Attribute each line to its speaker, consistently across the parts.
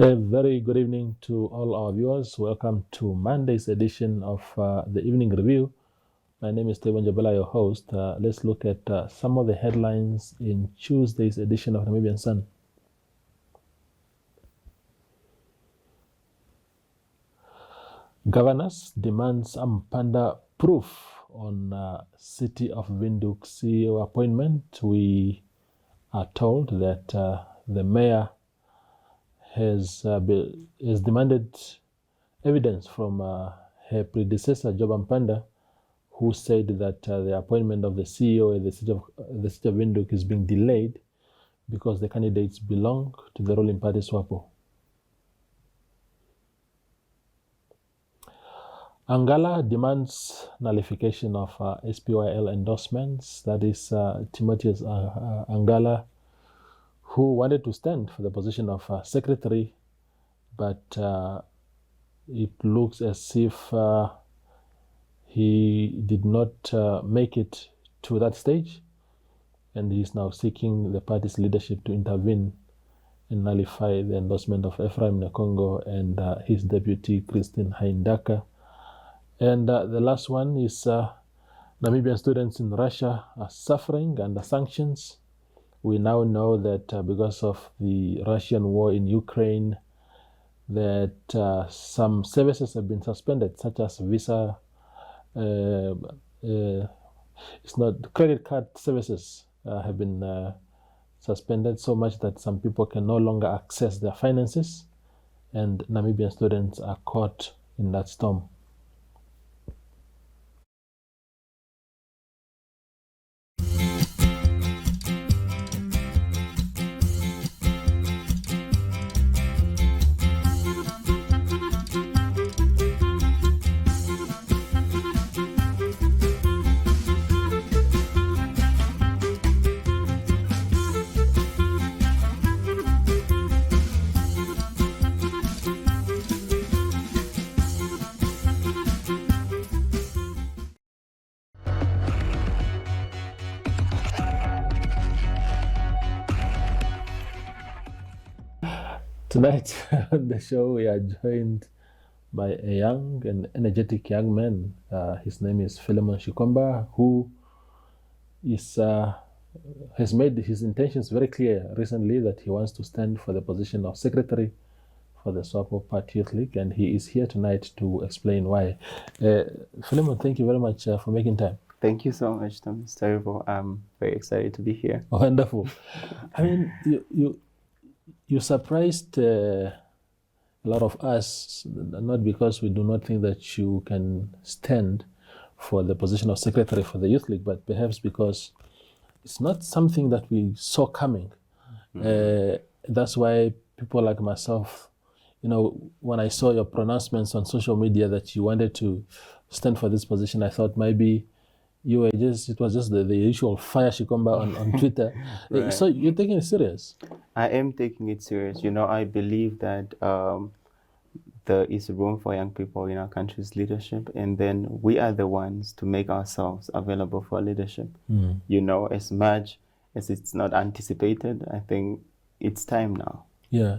Speaker 1: A very good evening to all our viewers. Welcome to Monday's edition of the Evening Review. My name is Fillemon Shikomba, your host. Let's look at some of the headlines in Tuesday's edition of Namibian Sun. Governors demands Ampanda proof on City of Windhoek CEO appointment. We are told that the mayor has demanded evidence from her predecessor, Job Ampanda, who said that the appointment of the CEO at the city of Windhoek is being delayed because the candidates belong to the ruling party Swapo. Angala demands nullification of SPYL endorsements. That is Timotheus Angala, who wanted to stand for the position of secretary, but it looks as if he did not make it to that stage, and he is now seeking the party's leadership to intervene and nullify the endorsement of Ephraim Nekongo and his deputy Christine Haindaka. And the last one is Namibian students in Russia are suffering under sanctions. We now know that because of the Russian war in Ukraine, that some services have been suspended, such as visa, credit card services have been suspended so much that some people can no longer access their finances, and Namibian students are caught in that storm. Tonight on the show, we are joined by a young and energetic young man. His name is Fillemon Shikomba, who has made his intentions very clear recently that he wants to stand for the position of secretary for the Swapo Party Youth League, and he is here tonight to explain why. Fillemon, thank you very much for making time.
Speaker 2: Thank you so much, Tom. It's terrible. I'm very excited to be here.
Speaker 1: Wonderful. I mean, you surprised a lot of us, not because we do not think that you can stand for the position of secretary for the Youth League, but perhaps because it's not something that we saw coming. That's why people like myself, when I saw your pronouncements on social media that you wanted to stand for this position, I thought maybe it was just the usual fire Shikomba on Twitter. Right. So you're taking it serious?
Speaker 2: I am taking it serious. I believe that there is room for young people in our country's leadership, and then we are the ones to make ourselves available for leadership. As much as it's not anticipated, I think it's time now.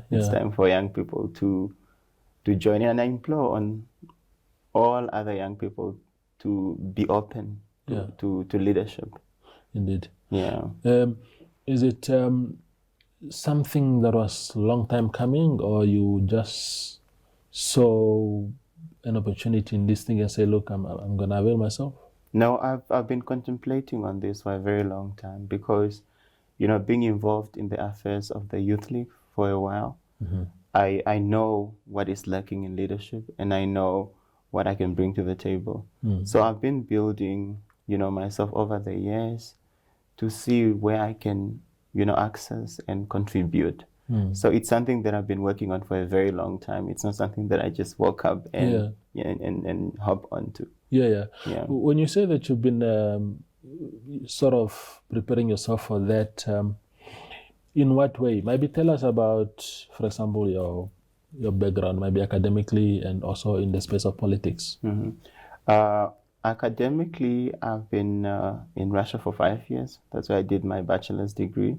Speaker 2: It's time for young people to join in, and I implore on all other young people to be open to leadership.
Speaker 1: Indeed.
Speaker 2: Yeah.
Speaker 1: Is it something that was a long time coming, or you just saw an opportunity in this thing and say, look, I'm going to avail myself?
Speaker 2: No, I've been contemplating on this for a very long time because, being involved in the affairs of the Youth League for a while, I know what is lacking in leadership, and I know what I can bring to the table. So I've been building myself over the years to see where I can, access and contribute. So it's something that I've been working on for a very long time. It's not something that I just woke up and hop onto.
Speaker 1: Yeah. When you say that you've been sort of preparing yourself for that, in what way? Maybe tell us about, for example, your background, maybe academically and also in the space of politics.
Speaker 2: Academically, I've been in Russia for 5 years. That's where I did my bachelor's degree.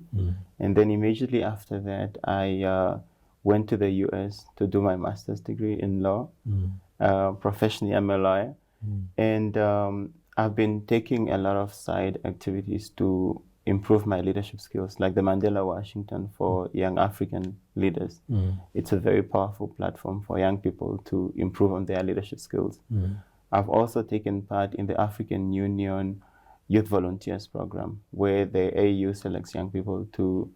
Speaker 2: And then immediately after that, I went to the US to do my master's degree in law. Professionally, I'm a lawyer. And I've been taking a lot of side activities to improve my leadership skills, like the Mandela Washington for young African leaders. It's a very powerful platform for young people to improve on their leadership skills. I've also taken part in the African Union Youth Volunteers Program, where the AU selects young people to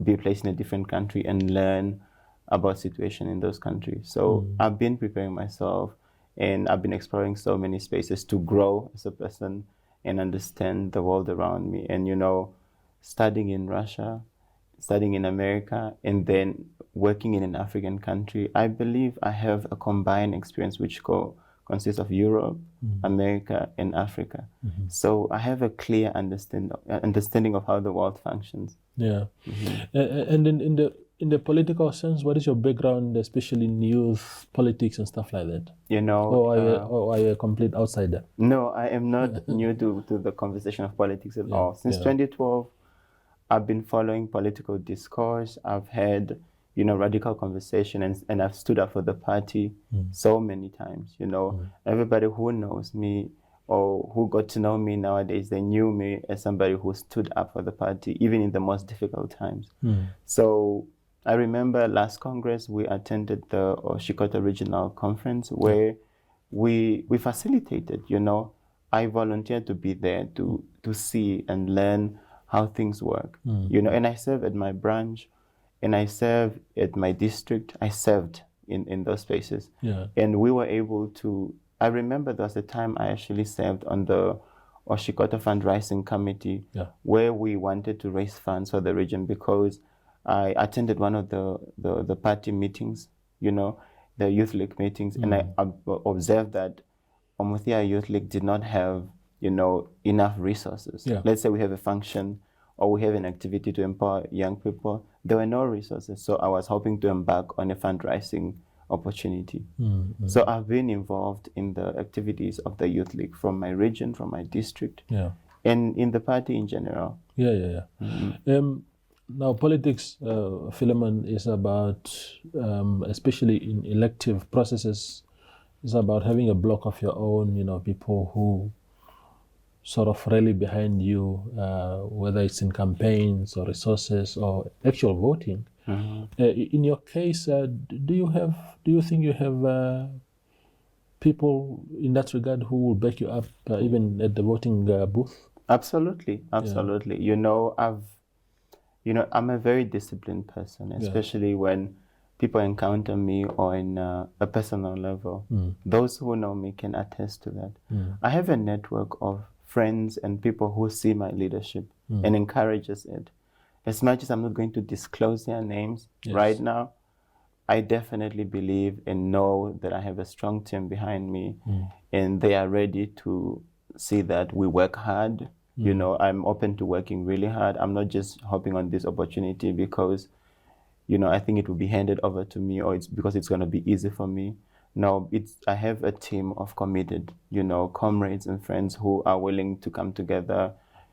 Speaker 2: be placed in a different country and learn about situation in those countries. So I've been preparing myself, and I've been exploring so many spaces to grow as a person and understand the world around me. And, you know, studying in Russia, studying in America, and then working in an African country, I believe I have a combined experience which consists of Europe, America, and Africa. So I have a clear understanding of how the world functions.
Speaker 1: Yeah. And in the political sense, what is your background, especially in youth politics and stuff like that?
Speaker 2: You know,
Speaker 1: or are you a complete outsider?
Speaker 2: No, I am not new to the conversation of politics at all. Since 2012, I've been following political discourse. I've had, you know, radical conversation, and I've stood up for the party so many times. You know, everybody who knows me or who got to know me nowadays, they knew me as somebody who stood up for the party, even in the most difficult times. So I remember last Congress, we attended the Oshikoto Regional Conference where we facilitated, you know. I volunteered to be there to see and learn how things work, you know, and I serve at my branch, and I serve at my district. I served in those spaces. And we were able to, I remember there was a time I actually served on the Oshikoto Fundraising Committee where we wanted to raise funds for the region, because I attended one of the party meetings, you know, the Youth League meetings, and I observed that Omuthia Youth League did not have, you know, enough resources. Let's say we have a function or we have an activity to empower young people. There were no resources, so I was hoping to embark on a fundraising opportunity. So I've been involved in the activities of the Youth League from my region, from my district, and in the party in general.
Speaker 1: Now, politics, Fillemon, is about, especially in elective processes, is about having a block of your own, you know, people who sort of rally behind you, whether it's in campaigns or resources or actual voting. In your case, do you think you have people in that regard who will back you up, even at the voting booth?
Speaker 2: Absolutely. You know, I'm a very disciplined person, especially when people encounter me on a personal level. Those who know me can attest to that. I have a network of friends and people who see my leadership and encourages it. As much as I'm not going to disclose their names right now, I definitely believe and know that I have a strong team behind me, and they are ready to see that we work hard. You know, I'm open to working really hard. I'm not just hopping on this opportunity because, you know, I think it will be handed over to me, or it's because it's going to be easy for me. No, I have a team of committed, you know, comrades and friends who are willing to come together,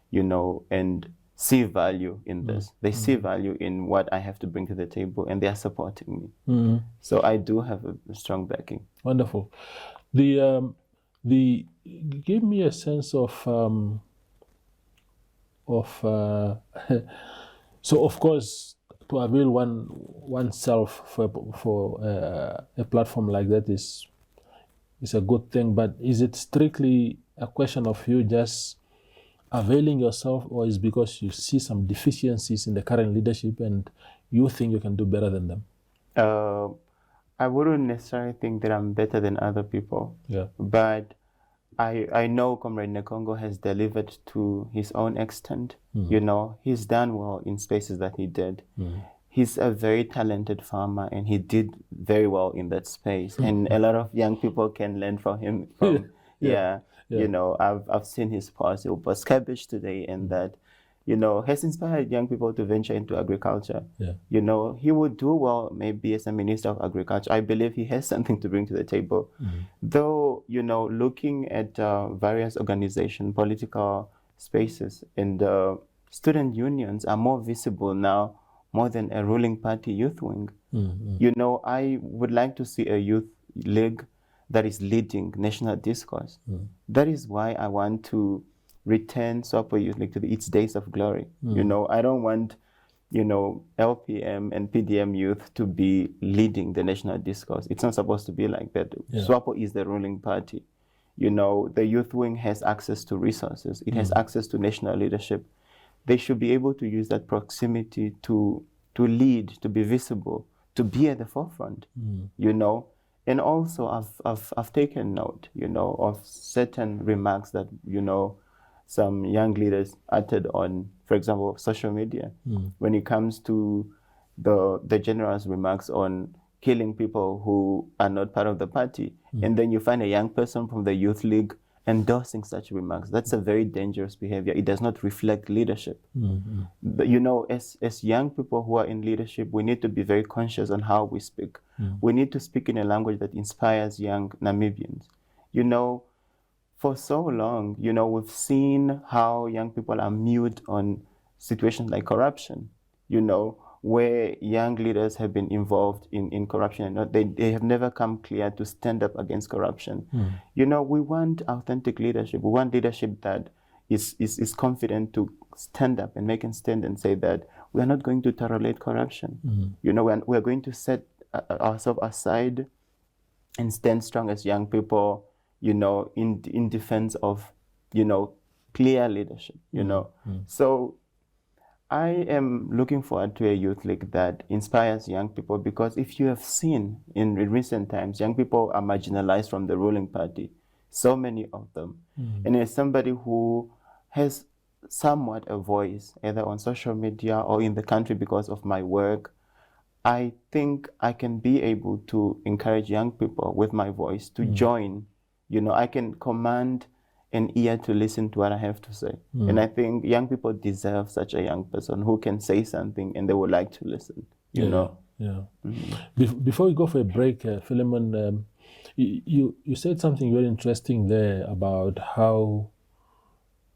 Speaker 2: you know, and see value in this. They see value in what I have to bring to the table, and they are supporting me. So I do have a strong backing.
Speaker 1: Wonderful. Give me a sense of so of course, to avail oneself for a platform like that is a good thing, but is it strictly a question of you just availing yourself, or is because you see some deficiencies in the current leadership and you think you can do better than them?
Speaker 2: I wouldn't necessarily think that I'm better than other people, but I know Comrade Nekongo has delivered to his own extent. You know, he's done well in spaces that he did. He's a very talented farmer, and he did very well in that space. And a lot of young people can learn from him. You know, I've seen his post. He was cabbage today, and that, you know, has inspired young people to venture into agriculture. You know, he would do well maybe as a Minister of Agriculture. I believe he has something to bring to the table. Though, you know, looking at various organizations, political spaces, and student unions are more visible now more than a ruling party youth wing.
Speaker 1: Mm-hmm.
Speaker 2: You know, I would like to see a youth league that is leading national discourse. That is why I want to return Swapo Youth League to its days of glory. You know, I don't want, you know, LPM and PDM youth to be leading the national discourse. It's not supposed to be like that.
Speaker 1: Yeah.
Speaker 2: Swapo is the ruling party. You know, the youth wing has access to resources. It has access to national leadership. They should be able to use that proximity to lead, to be visible, to be at the forefront, you know. And also I've taken note, you know, of certain remarks that, you know, some young leaders uttered on, for example, social media, when it comes to the general's remarks on killing people who are not part of the party. And then you find a young person from the youth league endorsing such remarks. That's a very dangerous behavior. It does not reflect leadership. But, you know, as young people who are in leadership, we need to be very conscious on how we speak. We need to speak in a language that inspires young Namibians. You know, for so long, you know, we've seen how young people are mute on situations like corruption, you know, where young leaders have been involved in corruption and they have never come clear to stand up against corruption. You know, we want authentic leadership. We want leadership that is confident to stand up and make a stand and say that we are not going to tolerate corruption. You know, we are going to set ourselves aside and stand strong as young people, you know, in defense of, you know, clear leadership, you know. So I am looking forward to a youth league that inspires young people, because if you have seen in recent times, young people are marginalized from the ruling party, so many of them. And as somebody who has somewhat a voice, either on social media or in the country because of my work, I think I can be able to encourage young people with my voice to join. You know, I can command an ear to listen to what I have to say. And I think young people deserve such a young person who can say something and they would like to listen, you know.
Speaker 1: Yeah. Before we go for a break, Fillemon, you said something very interesting there about how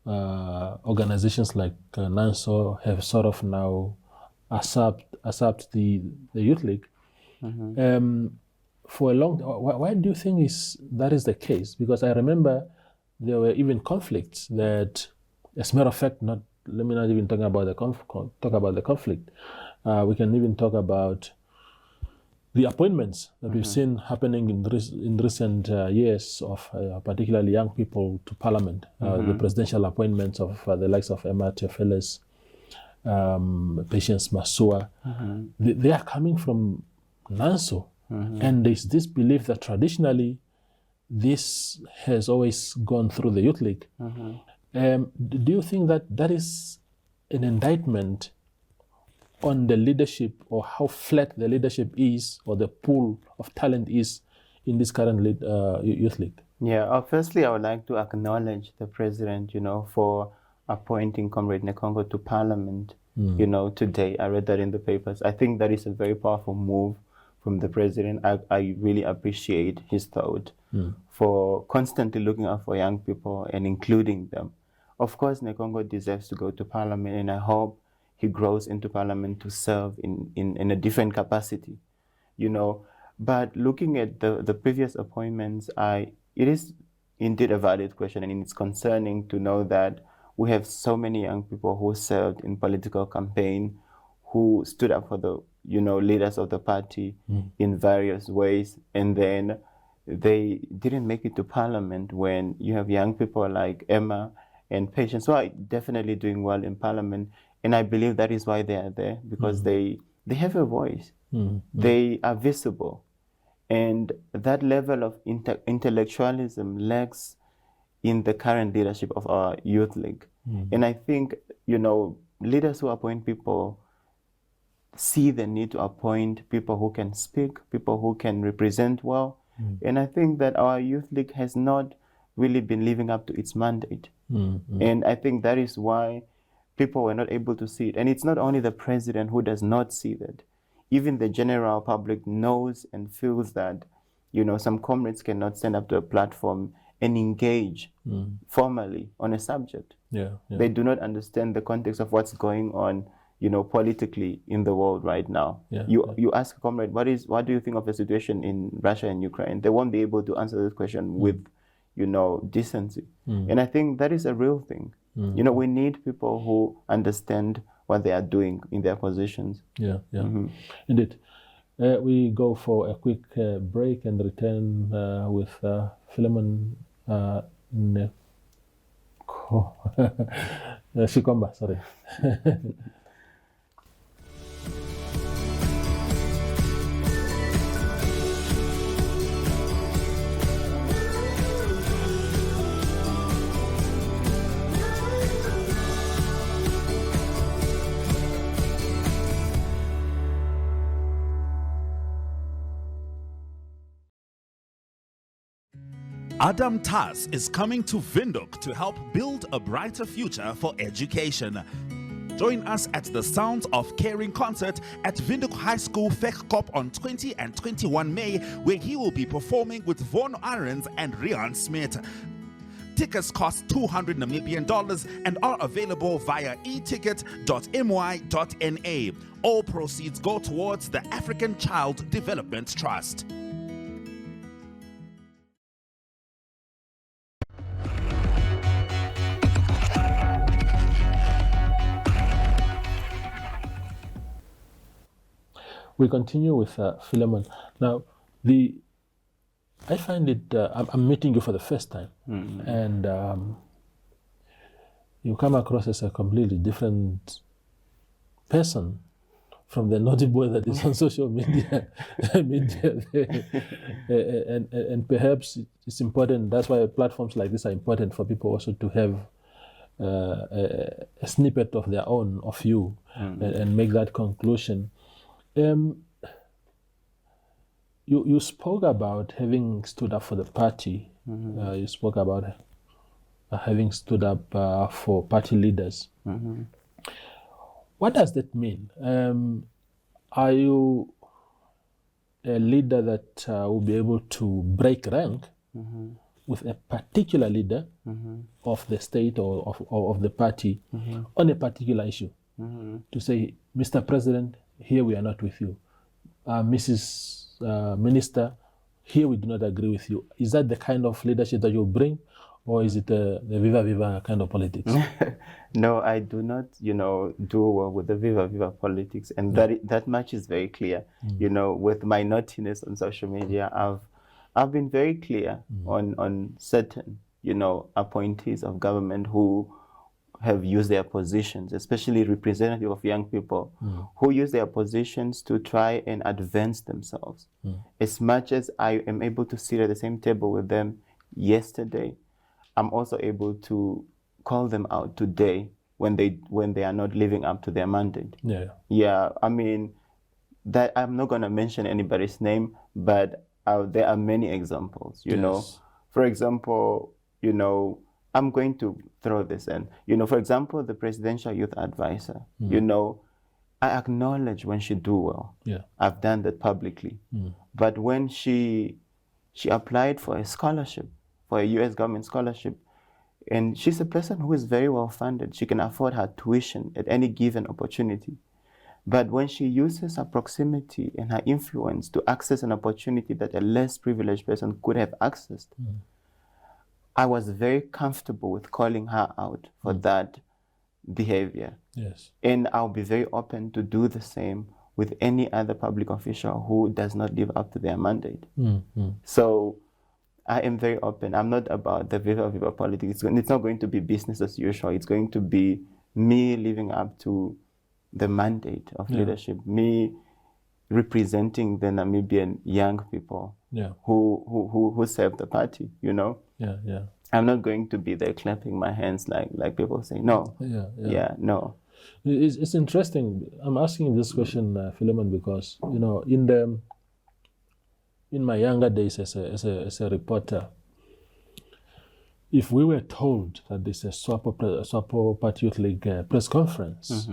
Speaker 1: organizations like NANSO have sort of now accept the youth league. For a long time, why do you think that is the case? Because I remember there were even conflicts that, as a matter of fact, let me not even talk about the conflict. We can even talk about the appointments that we've seen happening in recent years of particularly young people to parliament, the presidential appointments of the likes of Emma Teofeles, Patience Masua. They are coming from NANSO. And there's this belief that traditionally this has always gone through the youth league. Do you think that is an indictment on the leadership, or how flat the leadership is, or the pool of talent is in this current youth league?
Speaker 2: Yeah, firstly, I would like to acknowledge the president, you know, for appointing Comrade Nekongo to parliament, you know, today. I read that in the papers. I think that is a very powerful move from the president. I really appreciate his thought for constantly looking out for young people and including them. Of course, Nekongo deserves to go to parliament, and I hope he grows into parliament to serve in a different capacity, you know. But looking at the previous appointments, it is indeed a valid question, and it's concerning to know that we have so many young people who served in political campaign, who stood up for the, you know, leaders of the party in various ways, and then they didn't make it to parliament. When you have young people like Emma and Patience, who are definitely doing well in parliament, and I believe that is why they are there, because they have a voice, they are visible, and that level of intellectualism lacks in the current leadership of our youth league. And I think, you know, leaders who appoint people see the need to appoint people who can speak, people who can represent well. And I think that our youth league has not really been living up to its mandate. And I think that is why people were not able to see it. And it's not only the president who does not see that. Even the general public knows and feels that, you know, some comrades cannot stand up to a platform and engage formally on a subject. They do not understand the context of what's going on, politically in the world right now. You ask a comrade, what do you think of the situation in Russia and Ukraine? They won't be able to answer this question with, decency. And I think that is a real thing. We need people who understand what they are doing in their positions.
Speaker 1: Indeed. We go for a quick break and return with Fillemon Shikomba, sorry.
Speaker 3: Adam Tas is coming to Windhoek to help build a brighter future for education. Join us at the Sounds of Caring concert at Windhoek High School Vegkop on 20 and 21 May, where he will be performing with Von Arends and Rian Smith. Tickets cost $200 Namibian and are available via eticket.my.na. All proceeds go towards the African Child Development Trust.
Speaker 1: We continue with Fillemon. Now, I find it, I'm meeting you for the first time, and you come across as a completely different person from the naughty boy that is on social media. And perhaps it's important, that's why platforms like this are important for people also to have a snippet of their own, of you, and make that conclusion. You spoke about having stood up for the party. You spoke about having stood up for party leaders. What does that mean? Are you a leader that will be able to break rank with a particular leader of the state or of the party on a particular issue? To say, Mr. President, here we are not with you. Mrs. Minister, here we do not agree with you. Is that the kind of leadership that you bring, or is it the viva viva kind of politics?
Speaker 2: No, I do not, do well with the viva viva politics, and that much is very clear. With my naughtiness on social media, I've been very clear on certain, appointees of government who have used their positions, especially representative of young people, who use their positions to try and advance themselves. As much as I am able to sit at the same table with them yesterday, I'm also able to call them out today when they are not living up to their mandate. I mean, that I'm not going to mention anybody's name, but there are many examples. For example, I'm going to throw this in. For example, the presidential youth advisor, I acknowledge when she do well. I've done that publicly. But when she applied for a scholarship, for a US government scholarship, and she's a person who is very well funded. She can afford her tuition at any given opportunity. But when she uses her proximity and her influence to access an opportunity that a less privileged person could have accessed, I was very comfortable with calling her out for that behavior. And I'll be very open to do the same with any other public official who does not live up to their mandate. So I am very open. I'm not about the viva viva politics. It's not going to be business as usual. It's going to be me living up to the mandate of leadership, me representing the Namibian young people who serve the party, I'm not going to be there clapping my hands like people say. No. No.
Speaker 1: It's interesting. I'm asking this question, Fillemon, because in my younger days as a reporter, if we were told that there's a Swapo Party Youth League press conference,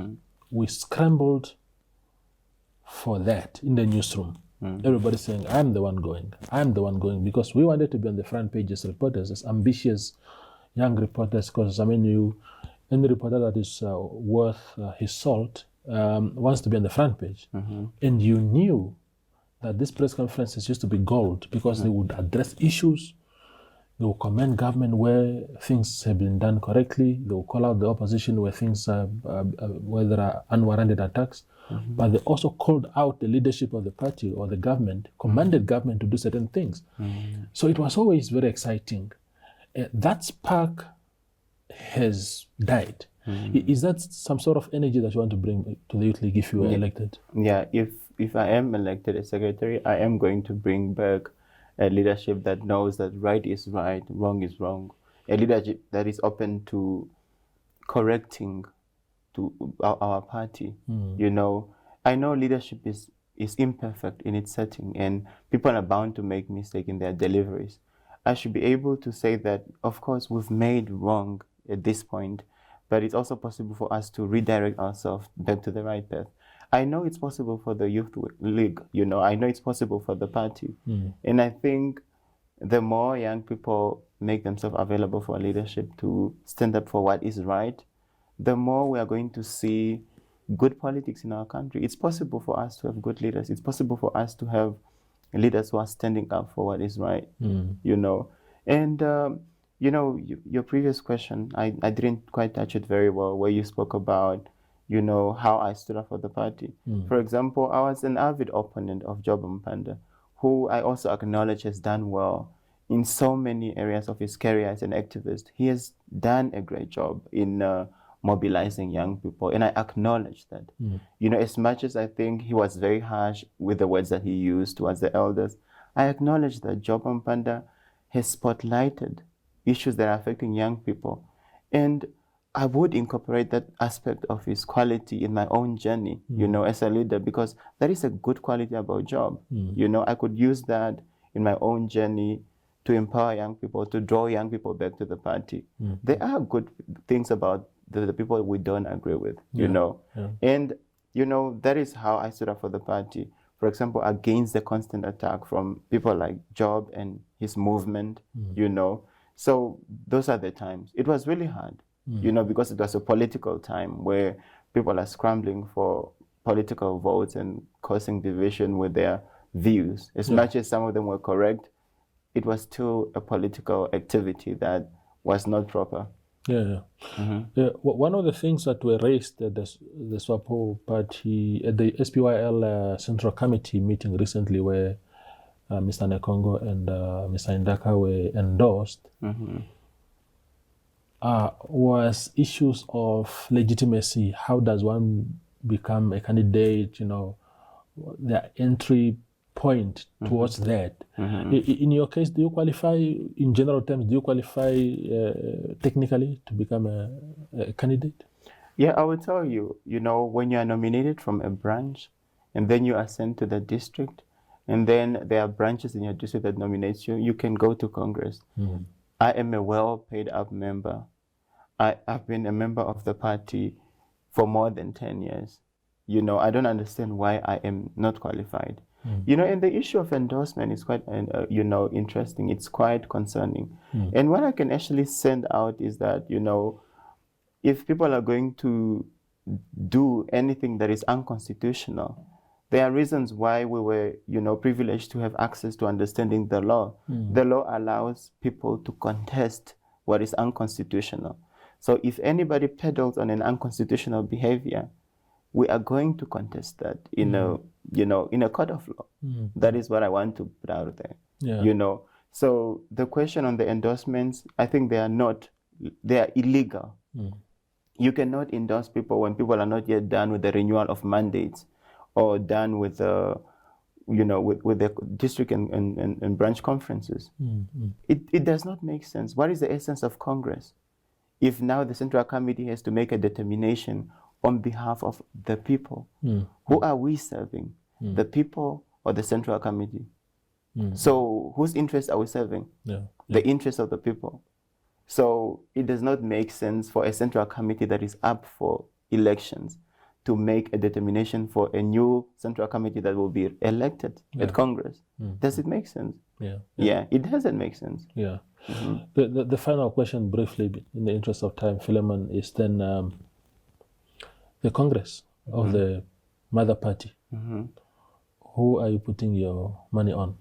Speaker 1: we scrambled for that in the newsroom. Everybody saying, I'm the one going, because we wanted to be on the front page as reporters, as ambitious young reporters, because any reporter that is worth his salt wants to be on the front page. And you knew that these press conferences used to be gold because they would address issues, they will commend government where things have been done correctly, they will call out the opposition where things are, where there are unwarranted attacks, but they also called out the leadership of the party or the government, commanded government to do certain things. So it was always very exciting. That spark has died. Is that some sort of energy that you want to bring to the Youth League if you were elected?
Speaker 2: Yeah, if I am elected as secretary, I am going to bring back a leadership that knows that right is right, wrong is wrong. A leadership that is open to correcting to our party. You know, I know leadership is imperfect in its setting, and people are bound to make mistakes in their deliveries. I should be able to say that, of course, we've made wrong at this point, but it's also possible for us to redirect ourselves back to the right path. I know it's possible for the Youth League, you know, I know it's possible for the party. And I think the more young people make themselves available for leadership to stand up for what is right, the more we are going to see good politics in our country. It's possible for us to have good leaders. It's possible for us to have leaders who are standing up for what is right, you know. And, you know, your previous question, I didn't quite touch it very well, where you spoke about, you know, how I stood up for the party. For example, I was an avid opponent of Job Mpanda, who I also acknowledge has done well in so many areas of his career as an activist. He has done a great job in mobilizing young people, and I acknowledge that. You know, as much as I think he was very harsh with the words that he used towards the elders, I acknowledge that Job Mpanda has spotlighted issues that are affecting young people. And I would incorporate that aspect of his quality in my own journey, you know, as a leader, because that is a good quality about Job. You know, I could use that in my own journey to empower young people, to draw young people back to the party. There are good things about the people we don't agree with, you know. And, you know, that is how I stood up for the party. For example, against the constant attack from people like Job and his movement, you know. So those are the times. It was really hard, you know, because it was a political time where people are scrambling for political votes and causing division with their views. As much as some of them were correct, it was still a political activity that was not proper.
Speaker 1: One of the things that were raised at the Swapo Party, at the SPYL Central Committee meeting recently, where Mr. Nekongo and Mr. Haindaka were endorsed, was issues of legitimacy. How does one become a candidate, you know, the entry point towards that. In your case, do you qualify, in general terms, do you qualify technically to become a candidate?
Speaker 2: Yeah, I will tell you, you know, when you are nominated from a branch and then you are sent to the district, and then there are branches in your district that nominates you, you can go to Congress. I am a well-paid up member. I've been a member of the party for more than 10 years. You know, I don't understand why I am not qualified. You know, and the issue of endorsement is quite, you know, interesting. It's quite concerning. And what I can actually send out is that, you know, if people are going to do anything that is unconstitutional, there are reasons why we were, you know, privileged to have access to understanding the law. The law allows people to contest what is unconstitutional. So if anybody peddles on an unconstitutional behavior, we are going to contest that in a, you know, in a court of law. That is what I want to put out there. You know, so the question on the endorsements, I think they are not, they are illegal. You cannot endorse people when people are not yet done with the renewal of mandates or done with the, you know, with the district and branch conferences. It does not make sense. What is the essence of Congress if now the Central Committee has to make a determination on behalf of the people? Who are we serving? The people or the Central Committee? So whose interests are we serving? The interests of the people. So it does not make sense for a Central Committee that is up for elections to make a determination for a new Central Committee that will be elected at Congress. Does it make sense? Yeah, it doesn't make sense.
Speaker 1: The final question, briefly, in the interest of time, Fillemon, is then the Congress. of the mother party. Who are you putting your money on?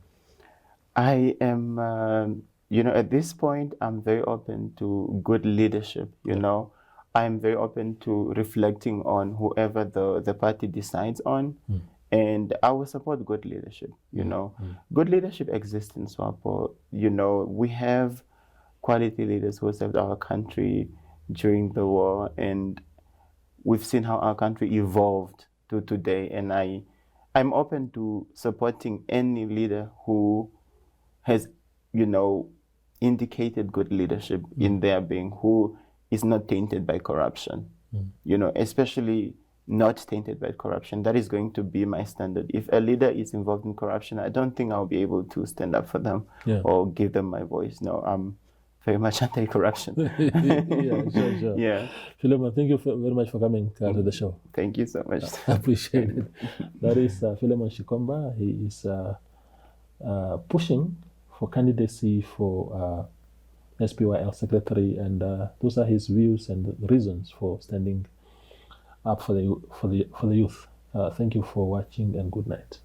Speaker 2: I am, at this point, I'm very open to good leadership, you know. I'm very open to reflecting on whoever the party decides on. And I will support good leadership, you know. Good leadership exists in Swapo. You know, we have quality leaders who served our country during the war, and we've seen how our country evolved to today. And I'm open to supporting any leader who has, indicated good leadership in their being, who is not tainted by corruption, especially not tainted by corruption. That is going to be my standard. If a leader is involved in corruption, I don't think I'll be able to stand up for them or give them my voice. No, I'm very much anti-corruption.
Speaker 1: Sure.
Speaker 2: Yeah.
Speaker 1: Fillemon, thank you very much for coming to the show.
Speaker 2: Thank you so much.
Speaker 1: I appreciate it. That is Fillemon Shikomba. He is pushing for candidacy for SPYL secretary, and those are his views and reasons for standing up for the youth. Thank you for watching, and good night.